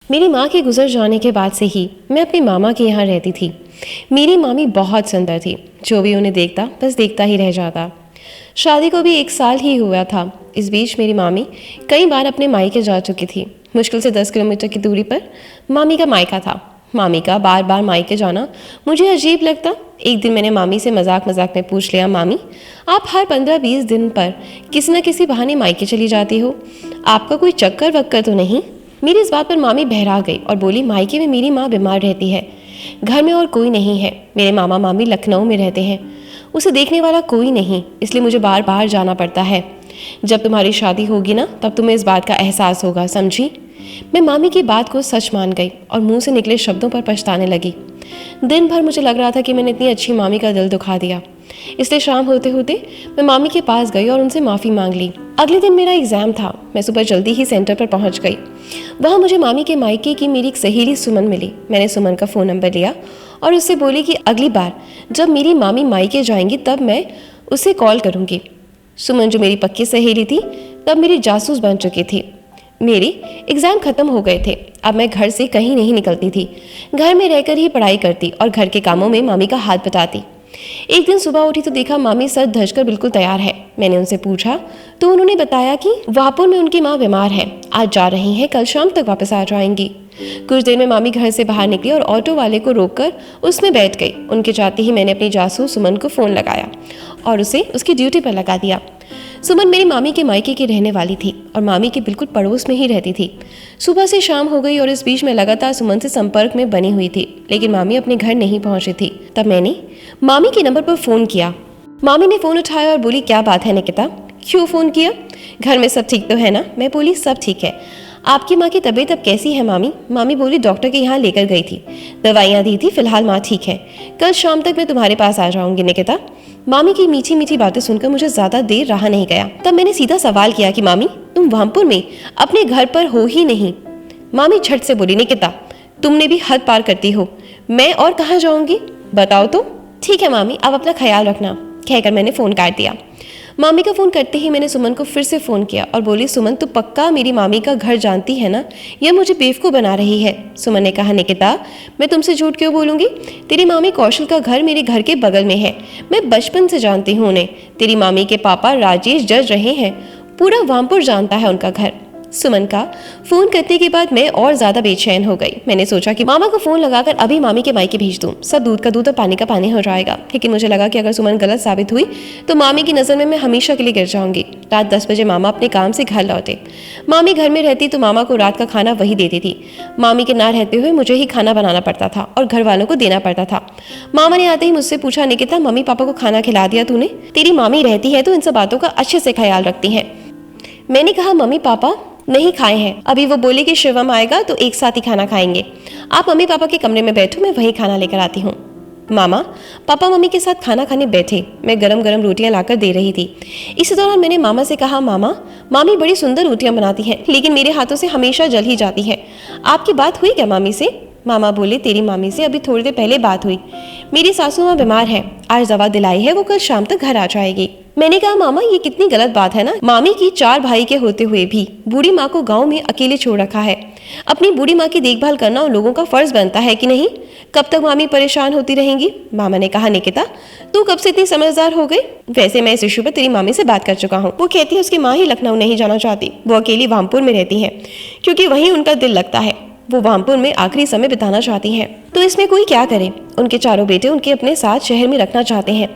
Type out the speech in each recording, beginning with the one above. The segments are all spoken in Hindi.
मेरी माँ के गुजर जाने के बाद से ही मैं अपनी मामा के यहाँ रहती थी। मेरी मामी बहुत सुंदर थी, जो भी उन्हें देखता बस देखता ही रह जाता। शादी को भी 1 साल ही हुआ था। इस बीच मेरी मामी कई बार अपने मायके जा चुकी थी। मुश्किल से 10 किलोमीटर की दूरी पर मामी का मायका था। मामी का बार बार मायके जाना मुझे अजीब लगता। एक दिन मैंने मामी से मजाक मजाक में पूछ लिया, मामी आप हर 15-20 दिन पर किसी न किसी बहाने मायके चली जाती हो, आपका कोई चक्कर वक्कर तो नहीं? मेरी इस बात पर मामी बहरा गई और बोली, मायके में मेरी माँ बीमार रहती है, घर में और कोई नहीं है। मेरे मामा मामी लखनऊ में रहते हैं, उसे देखने वाला कोई नहीं, इसलिए मुझे बार बार जाना पड़ता है। जब तुम्हारी शादी होगी ना, तब तुम्हें इस बात का एहसास होगा, समझी? मैं मामी की बात को सच मान गई और मुंह से निकले शब्दों पर पछताने लगी। दिन भर मुझे लग रहा था कि मैंने इतनी अच्छी मामी का दिल दुखा दिया। इसलिए शाम होते होते मैं मामी के पास गई और उनसे माफ़ी मांग ली। अगले दिन मेरा एग्ज़ाम था। मैं सुबह जल्दी ही सेंटर पर पहुंच गई। वहाँ मुझे मामी के मायके की मेरी एक सहेली सुमन मिली। मैंने सुमन का फ़ोन नंबर लिया और उससे बोली कि अगली बार जब मेरी मामी मायके जाएंगी तब मैं उसे कॉल करूँगी। सुमन जो मेरी पक्की सहेली थी, तब मेरी जासूस बन चुकी थी। मेरी एग्ज़ाम ख़त्म हो गए थे। अब मैं घर से कहीं नहीं निकलती थी, घर में रहकर ही पढ़ाई करती और घर के कामों में मामी का हाथ बटाती। एक दिन सुबह उठी तो देखा मामी सर धजकर बिल्कुल तैयार है। मैंने उनसे पूछा तो उन्होंने बताया कि वाहपुर में उनकी माँ बीमार है, आज जा रही हैं, कल शाम तक वापस आ जाएंगी। कुछ देर में मामी घर से बाहर निकली और ऑटो वाले को रोककर उसमें बैठ गई। उनके जाते ही मैंने अपनी जासूस सुमन को फ़ोन लगाया और उसे उसकी ड्यूटी पर लगा दिया। सुमन मेरी मामी के मायके की रहने वाली थी और मामी के बिल्कुल पड़ोस में ही रहती थी। सुबह से शाम हो गई और इस बीच में लगातार सुमन से संपर्क में बनी हुई थी, लेकिन मामी अपने घर नहीं पहुंची थी। तब मैंने मामी के नंबर पर फ़ोन किया। मामी ने फ़ोन उठाया और बोली, क्या बात है निकिता, क्यों फ़ोन किया? घर में सब ठीक तो है ना? मैं बोली, सब ठीक है। आपकी माँ की तबीयत अब कैसी है मामी? मामी बोली, डॉक्टर के यहाँ लेकर गई थी, दवाइयाँ दी थी, फिलहाल माँ ठीक है, कल शाम तक मैं तुम्हारे पास आ जाऊँगी निकिता। मामी की मीठी मीठी बातें सुनकर मुझे ज़्यादा देर रहा नहीं गया। तब मैंने सीधा सवाल किया कि मामी तुम वाहपुर में अपने घर पर हो ही नहीं? मामी झट से बोली, निकिता तुमने भी हद पार करती हो, मैं और कहाँ जाऊँगी, बताओ तो। ठीक है मामी, अब अपना ख्याल रखना, कहकर मैंने फ़ोन काट दिया। मामी का फ़ोन करते ही मैंने सुमन को फिर से फ़ोन किया और बोली, सुमन तू पक्का मेरी मामी का घर जानती है ना, यह मुझे बेवकूफ़ बना रही है। सुमन ने कहा, निकिता मैं तुमसे झूठ क्यों बोलूँगी, तेरी मामी कौशल का घर मेरे घर के बगल में है, मैं बचपन से जानती हूँ उन्हें। तेरी मामी के पापा राजेश जज रहे हैं, पूरा वाहपुर जानता है उनका घर। सुमन का फ़ोन करने के बाद मैं और ज़्यादा बेचैन हो गई। मैंने सोचा कि मामा को फ़ोन लगाकर अभी मामी के मायके भेज दूँ, सब दूध का दूध और पानी का पानी हो जाएगा। लेकिन मुझे लगा कि अगर सुमन गलत साबित हुई तो मामी की नज़र में मैं हमेशा के लिए गिर जाऊंगी। रात 10 बजे मामा अपने काम से घर लौटे। मामी घर में रहती तो मामा को रात का खाना वही देती थी। मामी के ना रहते हुए मुझे ही खाना बनाना पड़ता था और घर वालों को देना पड़ता था। मामा ने आते ही मुझसे पूछा, निकिता मम्मी पापा को खाना खिला दिया तूने? तेरी मामी रहती है तो इन सब बातों का अच्छे से ख्याल रखती हैं। मैंने कहा, मम्मी पापा नहीं खाए हैं, अभी वो बोले कि शिवम आएगा तो एक साथ ही खाना खाएंगे, आप मम्मी पापा के कमरे में बैठो, मैं वहीं खाना लेकर आती हूँ। मामा पापा मम्मी के साथ खाना खाने बैठे। मैं गरम गरम रोटियां लाकर दे रही थी। इसी दौरान मैंने मामा से कहा, मामा मामी बड़ी सुंदर रोटियां बनाती हैं, लेकिन मेरे हाथों से हमेशा जल ही जाती है, आपकी बात हुई क्या मामी से? मामा बोले, तेरी मामी से अभी थोड़ी देर पहले बात हुई, मेरी सासू माँ बीमार है, आज दवा दिलाई है, वो कल शाम तक घर आ जाएगी। मैंने कहा, मामा ये कितनी गलत बात है ना, मामी की 4 भाई के होते हुए भी बूढ़ी माँ को गांव में अकेले छोड़ रखा है। अपनी बूढ़ी माँ की देखभाल करना उन लोगों का फर्ज बनता है कि नहीं? कब तक मामी परेशान होती रहेंगी? मामा ने कहा, निकिता तू कब से इतनी समझदार हो गई? वैसे मैं इस इशू पर तेरी मामी से बात कर चुका हूँ, वो कहती है उसकी माँ ही लखनऊ नहीं जाना चाहती, वो अकेली वाहपुर में रहती है क्योंकि वहीं उनका दिल लगता है, वो वाहपुर में आखिरी समय बिताना चाहती हैं। तो इसमें कोई क्या करे, उनके 4 बेटे उनके अपने साथ शहर में रखना चाहते हैं,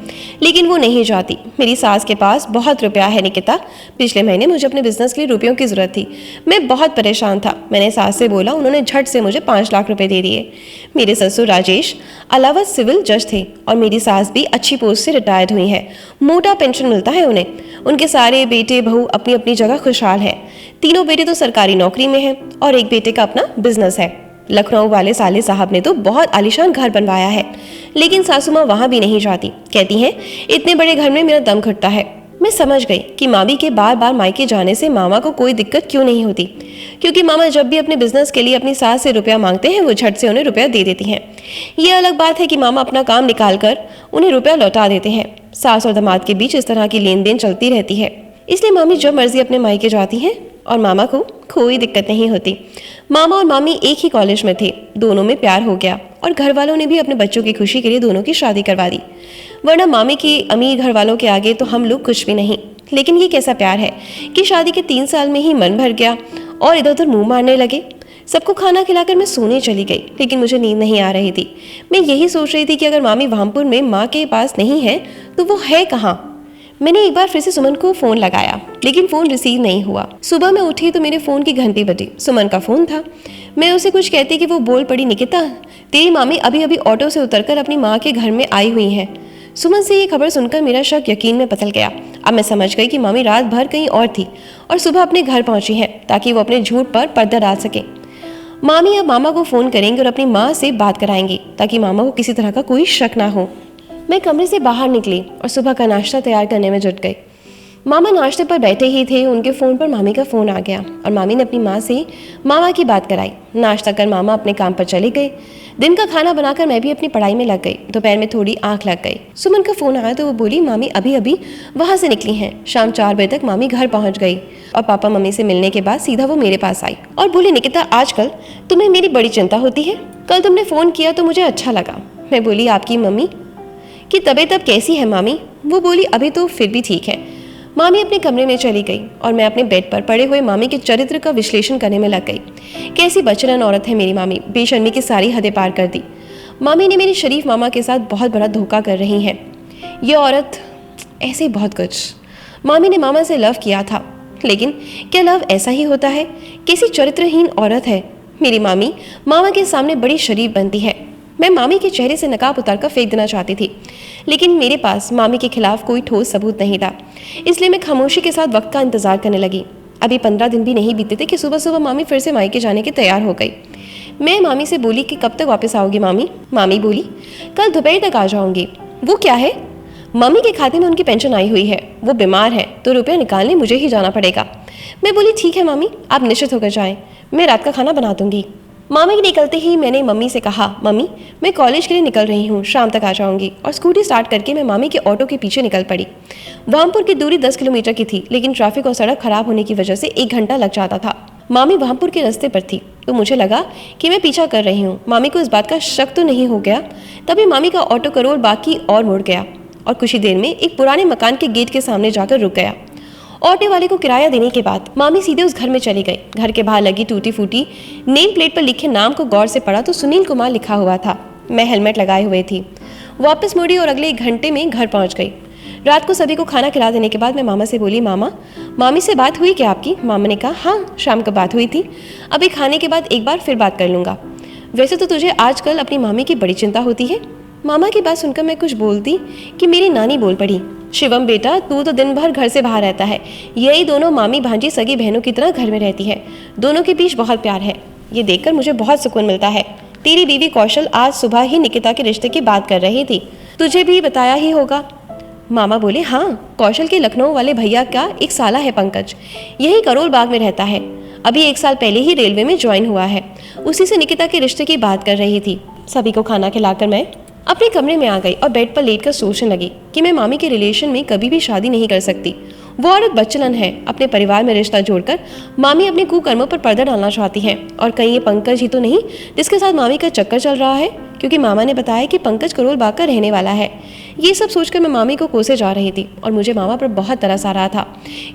लेकिन वो नहीं चाहती। मेरी सास के पास बहुत रुपया है निकिता, पिछले महीने मुझे अपने बिजनेस के लिए रुपयों की ज़रूरत थी, मैं बहुत परेशान था। मैंने सास से बोला, उन्होंने झट से मुझे 5 लाख रुपए दे दिए। मेरे ससुर राजेश अलावा सिविल जज थे और मेरी सास भी अच्छी पोस्ट से रिटायर्ड हुई है, मोटा पेंशन मिलता है उन्हें। उनके सारे बेटे बहू अपनी अपनी जगह खुशहाल हैं। 3 बेटे तो सरकारी नौकरी में हैं और एक बेटे का अपना बिजनेस है। लखनऊ वाले साले साहब ने तो बहुत आलीशान घर बनवाया है, लेकिन सासू माँ वहाँ भी नहीं जाती, कहती हैं इतने बड़े घर में मेरा दम घुटता है। मैं समझ गई कि मामी के बार बार मायके जाने से मामा को कोई दिक्कत क्यों नहीं होती, क्योंकि मामा जब भी अपने बिजनेस के लिए अपनी सास से रुपया मांगते हैं वो झट से उन्हें रुपया दे देती हैं। ये अलग बात है कि मामा अपना काम निकाल कर उन्हें रुपया लौटा देते हैं। सास और दामाद के बीच इस तरह की लेन देन चलती रहती है, इसलिए मामी जब मर्जी अपने मायके जाती हैं और मामा को कोई दिक्कत नहीं होती। मामा और मामी एक ही कॉलेज में थे, दोनों में प्यार हो गया और घर वालों ने भी अपने बच्चों की खुशी के लिए दोनों की शादी करवा दी। वरना मामी की अमीर घर वालों के आगे तो हम लोग कुछ भी नहीं। लेकिन ये कैसा प्यार है कि शादी के 3 साल में ही मन भर गया और इधर उधर मुंह मारने लगे। सबको खाना खिलाकर मैं सोने चली गई, लेकिन मुझे नींद नहीं आ रही थी। मैं यही सोच रही थी कि अगर मामी वामपुर में माँ के पास नहीं है तो वो है कहाँ। मैंने एक बार फिर से सुमन को फ़ोन लगाया, लेकिन फ़ोन रिसीव नहीं हुआ। सुबह मैं उठी तो मेरे फ़ोन की घंटी बजी। सुमन का फ़ोन था। मैं उसे कुछ कहती कि वो बोल पड़ी, निकिता तेरी मामी अभी अभी ऑटो से उतरकर अपनी माँ के घर में आई हुई हैं। सुमन से ये खबर सुनकर मेरा शक यकीन में बदल गया। अब मैं समझ गई कि मामी रात भर कहीं और थी और सुबह अपने घर पहुंची हैं ताकि वो अपने झूठ पर पर्दा डाल सके। मामी अब मामा को फ़ोन करेंगे और अपनी माँ से बात कराएंगी ताकि मामा को किसी तरह का कोई शक ना हो। मैं कमरे से बाहर निकली और सुबह का नाश्ता तैयार करने में जुट गई। मामा नाश्ते पर बैठे ही थे, उनके फ़ोन पर मामी का फ़ोन आ गया और मामी ने अपनी माँ से मामा की बात कराई। नाश्ता कर मामा अपने काम पर चले गए। दिन का खाना बनाकर मैं भी अपनी पढ़ाई में लग गई। दोपहर में थोड़ी आंख लग गई। सुमन का फ़ोन आया तो वो बोली मामी अभी अभी वहाँ से निकली हैं। शाम 4 बजे तक मामी घर पहुँच गई और पापा मम्मी से मिलने के बाद सीधा वो मेरे पास आई और बोली, निकिता आजकल तुम्हें मेरी बड़ी चिंता होती है। कल तुमने फ़ोन किया तो मुझे अच्छा लगा। मैं बोली, आपकी मम्मी की तबीयत अब कैसी है मामी? वो बोली, अभी तो फिर भी ठीक है। मामी अपने कमरे में चली गई और मैं अपने बेड पर पड़े हुए मामी के चरित्र का विश्लेषण करने में लग गई। कैसी बचलन औरत है मेरी मामी, बेशर्मी की सारी हदें पार कर दी। मामी ने मेरी शरीफ मामा के साथ बहुत बड़ा धोखा कर रही है। ये औरत ऐसे बहुत कुछ। मामी ने मामा से लव किया था, लेकिन क्या लव ऐसा ही होता है? कैसी चरित्रहीन औरत है मेरी मामी। मामा के सामने बड़ी शरीफ बनती है। मैं मामी के चेहरे से नकाब उतारकर फेंक देना चाहती थी, लेकिन मेरे पास मामी के खिलाफ कोई ठोस सबूत नहीं था। इसलिए मैं खामोशी के साथ वक्त का इंतजार करने लगी। अभी 15 दिन भी नहीं बीते थे कि सुबह सुबह मामी फिर से मायके जाने के तैयार हो गई। मैं मामी से बोली कि कब तक वापस आओगी मामी? मामी बोली, कल दोपहर तक आ जाऊंगी। वो क्या है? मम्मी के खाते में उनकी पेंशन आई हुई है, वो बीमार है तो रुपया निकालने मुझे ही जाना पड़ेगा। मैं बोली, ठीक है मामी, आप निश्चित होकर जाएं, मैं रात का खाना बना दूंगी। मामी निकलते ही मैंने मम्मी से कहा, मम्मी मैं कॉलेज के लिए निकल रही हूँ, शाम तक आ जाऊंगी। और स्कूटी स्टार्ट करके मैं मामी के ऑटो के पीछे निकल पड़ी। वामपुर की दूरी 10 किलोमीटर की थी, लेकिन ट्रैफिक और सड़क खराब होने की वजह से 1 घंटा लग जाता था। मामी वामपुर के रास्ते पर थी तो मुझे लगा कि मैं पीछा कर रही हूँ। मामी को इस बात का शक तो नहीं हो गया। तभी मामी का ऑटो करोड़ बाकी और मुड़ गया और कुछ ही देर में एक पुराने मकान के गेट के सामने जाकर रुक गया। ऑटो वाले को किराया देने के बाद मामी सीधे उस घर में चली गई। घर के बाहर लगी टूटी फूटी नेम प्लेट पर लिखे नाम को गौर से पढ़ा तो सुनील कुमार लिखा हुआ था। मैं हेलमेट लगाए हुए थी। वापस मुड़ी और अगले 1 घंटे में घर पहुंच गई। रात को सभी को खाना खिला देने के बाद मैं मामा से बोली, मामा मामी से बात हुई क्या आपकी? मामा ने कहा, हाँ शाम को बात हुई थी, अभी खाने के बाद एक बार फिर बात कर लूँगा। वैसे तो तुझे आजकल अपनी मामी की बड़ी चिंता होती है। मामा की बात सुनकर मैं कुछ बोलती कि मेरी नानी बोल पड़ी, शिवम बेटा तू तो दिन भर घर से बाहर रहता है, यही दोनों मामी भांजी सगी बहनों की तरह घर में रहती है, दोनों के बीच बहुत प्यार है। ये देखकर मुझे बहुत सुकून मिलता है। तेरी बीवी कौशल आज सुबह ही निकिता के रिश्ते की बात कर रही थी, तुझे भी बताया ही होगा। मामा बोले, हाँ कौशल के लखनऊ वाले भैया का एक साला है पंकज, यही करोल बाग में रहता है, अभी 1 साल पहले ही रेलवे में ज्वाइन हुआ है, उसी से निकिता के रिश्ते की बात कर रही थी। सभी को खाना खिलाकर मैं अपने कमरे में आ गई और बेड पर लेटकर सोचने लगी कि मैं मामी के रिलेशन में कभी भी शादी नहीं कर सकती। वो औरत बच्चलन है, अपने परिवार में रिश्ता जोड़कर मामी अपने कुकर्मों पर पर्दा डालना चाहती है। और कहीं ये पंकज ही तो नहीं जिसके साथ मामी का चक्कर चल रहा है, क्योंकि मामा ने बताया कि पंकज करोल बाग का रहने वाला है। ये सब सोचकर मैं मामी को कोसे जा रही थी और मुझे मामा पर बहुत तरस आ रहा था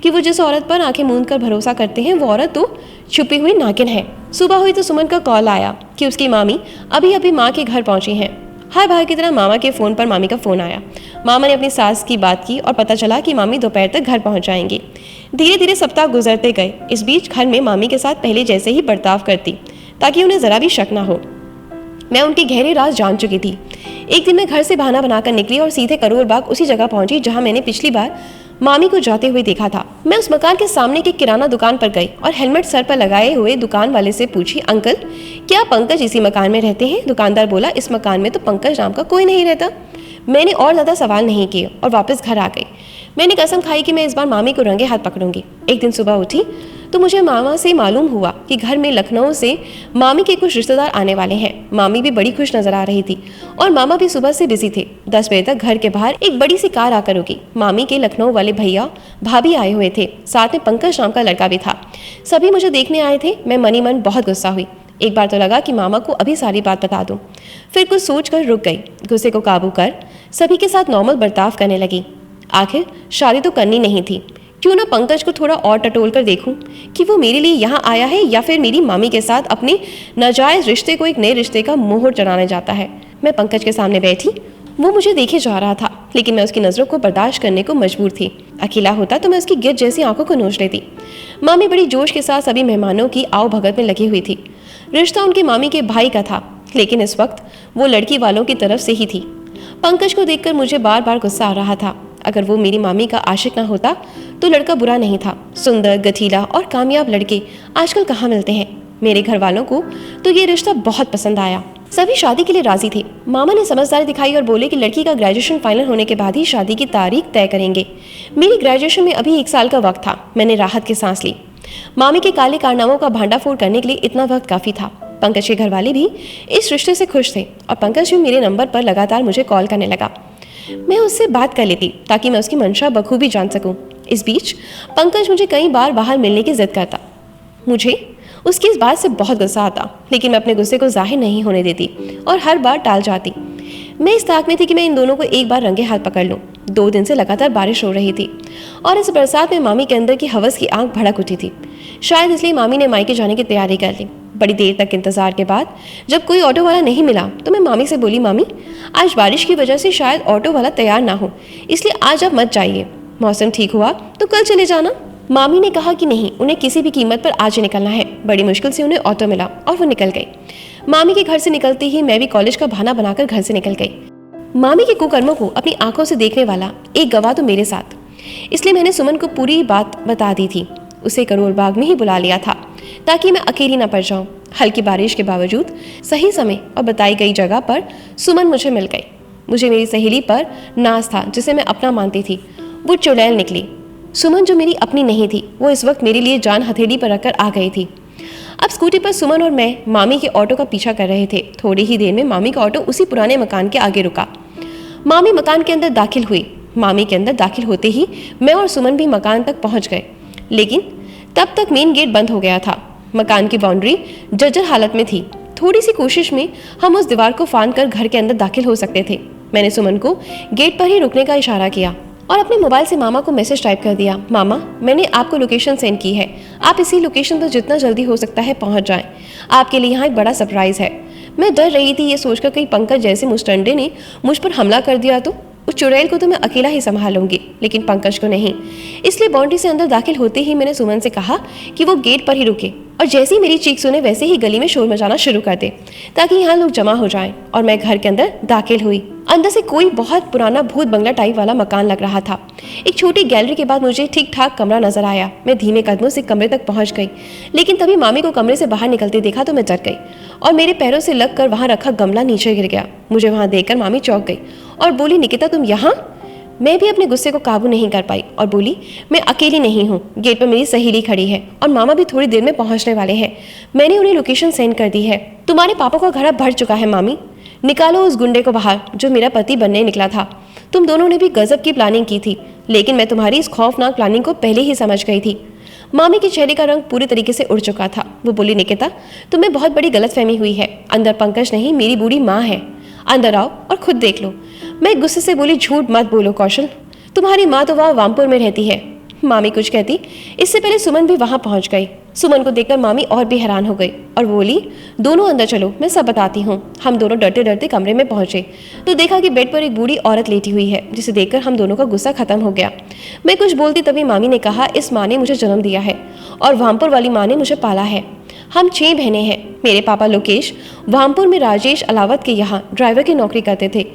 कि वो जिस औरत पर आंखें मूंद कर भरोसा करते हैं वो औरत तो छुपी हुई नागिन है। सुबह हुई तो सुमन का कॉल आया कि उसकी मामी अभी अभी माँ के घर पहुंची हैं। हर बार की तरह मामा के फ़ोन पर मामी का फ़ोन आया। मामा ने अपनी सास की बात की और पता चला कि मामी दोपहर तक घर पहुंच जाएंगी। धीरे धीरे सप्ताह गुजरते गए। इस बीच घर में मामी के साथ पहले जैसे ही बर्ताव करती ताकि उन्हें ज़रा भी शक ना हो। मैं उनकी गहरी राज जान चुकी थी। एक दिन मैं घर से बहाना बनाकर निकली और सीधे करोल बाग उसी जगह पहुंची जहां मैंने पिछली बार मामी को जाते हुए देखा था। मैं उस मकान के सामने की किराना दुकान पर गई और हेलमेट सर पर लगाए हुए दुकान वाले से पूछी, अंकल क्या पंकज इसी मकान में रहते हैं? दुकानदार बोला, इस मकान में तो पंकज नाम का कोई नहीं रहता। मैंने और ज़्यादा सवाल नहीं किए और वापस घर आ गई। मैंने कसम खाई कि मैं इस बार मामी को रंगे हाथ पकड़ूंगी। एक दिन सुबह उठी तो मुझे मामा से मालूम हुआ कि घर में लखनऊ से मामी के कुछ रिश्तेदार आने वाले हैं। मामी भी बड़ी खुश नजर आ रही थी और मामा भी सुबह से बिजी थे। 10 बजे तक घर के बाहर एक बड़ी सी कार आकर रुकी। मामी के लखनऊ वाले भैया भाभी आए हुए थे, साथ में पंकज नाम का लड़का भी था। सभी मुझे देखने आए थे। मैं मनी मन बहुत गुस्सा हुई। एक बार तो लगा कि मामा को अभी सारी बात बता दूं, फिर कुछ सोच कर रुक गई। गुस्से को काबू कर सभी के साथ नॉर्मल बर्ताव करने लगी। आखिर शादी तो करनी नहीं थी, क्यों ना पंकज को थोड़ा और टटोल कर देखूं कि वो मेरे लिए यहाँ आया है या फिर मेरी मामी के साथ अपने नाजायज रिश्ते को एक नए रिश्ते का मोहर चढ़ाने जाता है। मैं पंकज के सामने बैठी। वो मुझे देखे जा रहा था, लेकिन मैं उसकी नज़रों को बर्दाश्त करने को मजबूर थी। अकेला होता तो मैं उसकी गिर जैसी आंखों को नोच लेती। मामी बड़ी जोश के साथ सभी मेहमानों की आओ भगत में लगी हुई थी। रिश्ता उनकी मामी के भाई का था, लेकिन इस वक्त वो लड़की वालों की तरफ से ही थी। पंकज को देखकर मुझे बार बार गुस्सा आ रहा था। अगर वो मेरी मामी का आशिक ना होता तो लड़का बुरा नहीं था। सुंदर, गठीला और कामयाब लड़के आजकल कहाँ मिलते हैं। मेरे घर वालों को तो ये रिश्ता बहुत पसंद आया। सभी शादी के लिए राजी थे। मामा ने समझदारी दिखाई और बोले कि लड़की का ग्रेजुएशन फाइनल होने के बाद ही शादी की तारीख तय करेंगे। मेरी ग्रेजुएशन में अभी 1 साल का वक्त था। मैंने राहत की सांस ली। मामी के काले कारनामों का भांडाफोड़ करने के लिए इतना वक्त काफी था। पंकज के घर वाले भी इस रिश्ते से खुश थे और पंकज भी मेरे नंबर पर लगातार मुझे कॉल करने लगा। मैं उससे बात कर लेती ताकि मैं उसकी मंशा बखूबी जान सकूं। इस बीच पंकज मुझे कई बार बाहर मिलने की जिद करता। मुझे उसकी इस बात से बहुत गुस्सा आता, लेकिन मैं अपने गुस्से को जाहिर नहीं होने देती और हर बार टाल जाती। मैं इस ताक में थी कि मैं इन दोनों को एक बार रंगे हाथ पकड़ लूं। 2 दिन से लगातार बारिश हो रही थी और इस बरसात में मामी के अंदर की हवस की आंख भड़क उठी थी। शायद इसलिए मामी ने मायके जाने की तैयारी कर ली। बड़ी देर तक इंतजार के बाद जब कोई ऑटो वाला नहीं मिला तो मैं मामी से बोली, मामी आज बारिश की वजह से शायद ऑटो वाला तैयार ना हो, इसलिए आज आप मत जाइए। मौसम ठीक हुआ तो कल चले जाना। मामी ने कहा कि नहीं, उन्हें किसी भी कीमत पर आज ही निकलना है। बड़ी मुश्किल से उन्हें ऑटो मिला और वो निकल गई। मामी के घर से निकलते ही मैं भी कॉलेज का बहाना बनाकर घर से निकल गई। मामी के कुकर्मों को अपनी आंखों से देखने वाला एक गवाह तो मेरे साथ, इसलिए मैंने सुमन को पूरी बात बता दी थी। उसे करोल बाग में ही बुला लिया था ताकि मैं अकेली न पड़ जाऊं। हल्की बारिश के बावजूद सही समय और बताई गई जगह पर सुमन मुझे मिल गई। मुझे मेरी सहेली पर नाज था जिसे मैं अपना मानती थी। वो चुड़ैल निकली। सुमन जो मेरी अपनी नहीं थी, वो इस वक्त मेरे लिए जान हथेली पर रखकर आ गई थी। अब स्कूटी पर सुमन और मैं मामी के ऑटो का पीछा कर रहे थे। थोड़ी ही देर में मामी का ऑटो उसी पुराने मकान के आगे रुका। मामी मकान के अंदर दाखिल हुई। मामी के अंदर दाखिल होते ही मैं और सुमन भी मकान तक पहुंच गए, लेकिन तब तक मेन गेट बंद हो गया था। मकान की बाउंड्री जर्जर हालत में थी। थोड़ी सी कोशिश में हम उस दीवार को फांद कर घर के अंदर दाखिल हो सकते थे। मैंने सुमन को गेट पर ही रुकने का इशारा किया और अपने मोबाइल से मामा को मैसेज टाइप कर दिया, मामा मैंने आपको लोकेशन सेंड की है, आप इसी लोकेशन पर जितना जल्दी हो सकता है पहुंच जाएं। आपके लिए यहाँ एक बड़ा सरप्राइज है। मैं डर रही थी ये सोचकर कहीं पंकज जैसे मुस्टंडे ने मुझ पर हमला कर दिया तो। उस चुड़ैल को तो मैं अकेला ही संभालूंगी, लेकिन पंकज को नहीं। इसलिए बाउंड्री से अंदर दाखिल होते ही मैंने सुमन से कहा कि वो गेट पर ही रुके और जैसे ही मेरी चीख सुने वैसे ही गली में शोर मचाना शुरू कर दे ताकि यहाँ लोग जमा हो जाएं। और मैं घर के अंदर दाखिल हुई। अंदर से कोई बहुत पुराना भूत बंगला टाइप वाला मकान लग रहा था। एक छोटी गैलरी के बाद मुझे ठीक ठाक कमरा नजर आया। मैं धीमे कदमों से कमरे तक पहुंच गई, लेकिन तभी मामी को कमरे से बाहर निकलते देखा तो मैं डर गई और मेरे पैरों से लगकर वहां रखा गमला नीचे गिर गया। मुझे वहां देखकर मामी चौंक गई और बोली, निकिता तुम यहाँ? मैं भी अपने गुस्से को काबू नहीं कर पाई और बोली, मैं अकेली नहीं हूँ, गेट पर मेरी सहेली खड़ी है और मामा भी थोड़ी देर में पहुंचने वाले हैं। मैंने उन्हें लोकेशन सेंड कर दी है। तुम्हारे पापा का घर अब भर चुका है मामी, निकालो उस गुंडे को बाहर जो मेरा पति बनने निकला था। तुम दोनों ने भी गजब की प्लानिंग की थी, लेकिन मैं तुम्हारी इस खौफनाक प्लानिंग को पहले ही समझ गई थी। मामी के चेहरे का रंग पूरी तरीके से उड़ चुका था। वो बोली, निकिता तुम्हें बहुत बड़ी गलतफहमी हुई है। अंदर पंकज नहीं, मेरी बूढ़ी माँ है। अंदर आओ और खुद देख लो। मैं गुस्से से बोली, झूठ मत बोलो कौशल, तुम्हारी माँ तो वहाँ वामपुर में रहती है। मामी कुछ कहती इससे पहले सुमन भी वहाँ पहुँच गई। सुमन को देखकर मामी और भी हैरान हो गई और बोली, दोनों अंदर चलो, मैं सब बताती हूँ। हम दोनों डरते डरते कमरे में पहुंचे तो देखा कि बेड पर एक बूढ़ी औरत लेटी हुई है, जिसे देखकर हम दोनों का गुस्सा खत्म हो गया। मैं कुछ बोलती तभी मामी ने कहा, इस माँ ने मुझे जन्म दिया है और वामपुर वाली माँ ने मुझे पाला है। हम 6 बहनें हैं। मेरे पापा लोकेश वामपुर में राजेश अलावत के यहाँ ड्राइवर की नौकरी करते थे।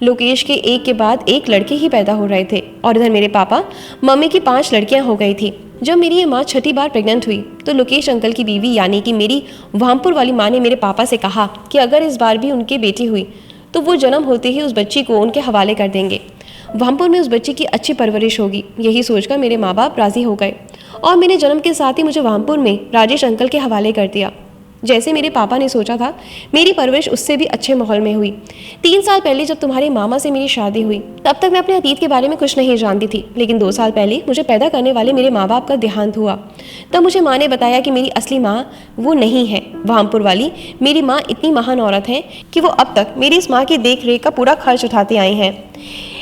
लोकेश के एक के बाद एक लड़के ही पैदा हो रहे थे और इधर मेरे पापा मम्मी की 5 लड़कियां हो गई थी। जब मेरी ये माँ छठी बार प्रेग्नेंट हुई तो लोकेश अंकल की बीवी यानी कि मेरी वामपुर वाली माँ ने मेरे पापा से कहा कि अगर इस बार भी उनकी बेटी हुई तो वो जन्म होते ही उस बच्ची को उनके हवाले कर देंगे। वामपुर में उस बच्ची की अच्छी परवरिश होगी। यही सोचकर मेरे माँ बाप राजी हो गए और मैंने जन्म के साथ ही मुझे वामपुर में राजेश अंकल के हवाले कर दिया। जैसे मेरे पापा ने सोचा था, मेरी परवरिश उससे भी अच्छे माहौल में हुई। 3 साल पहले जब तुम्हारे मामा से मेरी शादी हुई, तब तक मैं अपने अतीत के बारे में कुछ नहीं जानती थी। लेकिन 2 साल पहले मुझे पैदा करने वाले मेरे माँ बाप का देहांत हुआ। तब मुझे माँ ने बताया कि मेरी असली माँ वो नहीं है, वामपुर वाली। मेरी माँ इतनी महान औरत है कि वो अब तक मेरी इस माँ की देख रेख का पूरा खर्च उठाते आई हैं।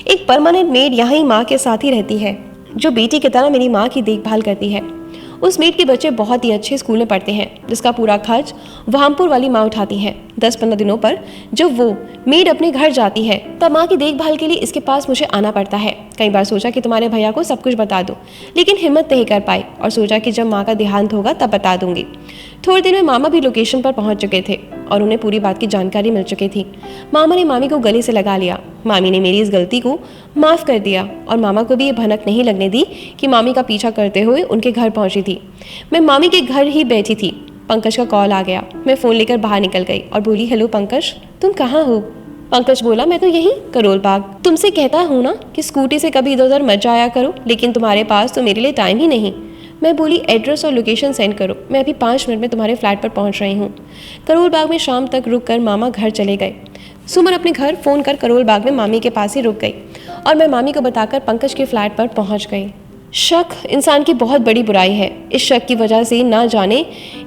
एक परमानेंट मेड यहाँ ही माँ के साथ ही रहती है, जो बेटी की तरह मेरी माँ की देखभाल करती है। उस मेड के बच्चे बहुत ही अच्छे स्कूल में पढ़ते हैं, जिसका पूरा खर्च वामपुर वाली माँ उठाती है। 10-15 दिनों पर जब वो मेड अपने घर जाती है, तब माँ की देखभाल के लिए इसके पास मुझे आना पड़ता है। कई बार सोचा कि तुम्हारे भैया को सब कुछ बता दूं, लेकिन हिम्मत नहीं कर पाई और सोचा कि जब माँ का देहांत होगा तब बता दूंगी। थोड़ी देर में मामा भी लोकेशन पर पहुंच चुके थे और उन्हें पूरी बात की जानकारी मिल चुकी थी। मामा ने मामी को गले से लगा लिया। मामी ने मेरी इस गलती को माफ़ कर दिया और मामा को भी ये भनक नहीं लगने दी कि मामी का पीछा करते हुए उनके घर पहुंची थी। मैं मामी के घर ही बैठी थी, पंकज का कॉल आ गया। मैं फ़ोन लेकर बाहर निकल गई और बोली, हेलो पंकज, तुम कहाँ हो? पंकज बोला, मैं तो यहीं करोल बाग। तुमसे कहता हूँ ना कि स्कूटी से कभी इधर उधर मत जाया करो, लेकिन तुम्हारे पास तो मेरे लिए टाइम ही नहीं। मैं बोली, एड्रेस और लोकेशन सेंड करो, मैं अभी 5 मिनट में तुम्हारे फ्लैट पर पहुंच रही हूँ। करोल बाग में शाम तक रुक कर मामा घर चले गए। सुमन अपने घर फ़ोन कर करोल बाग में मामी के पास ही रुक गई और मैं मामी को बताकर पंकज के फ्लैट पर पहुंच गई। शक इंसान की बहुत बड़ी बुराई है। इस शक की वजह से ना जाने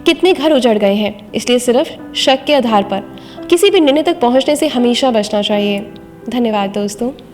कितने घर उजड़ गए हैं। इसलिए सिर्फ शक के आधार पर किसी भी निर्णय तक पहुंचने से हमेशा बचना चाहिए। धन्यवाद दोस्तों।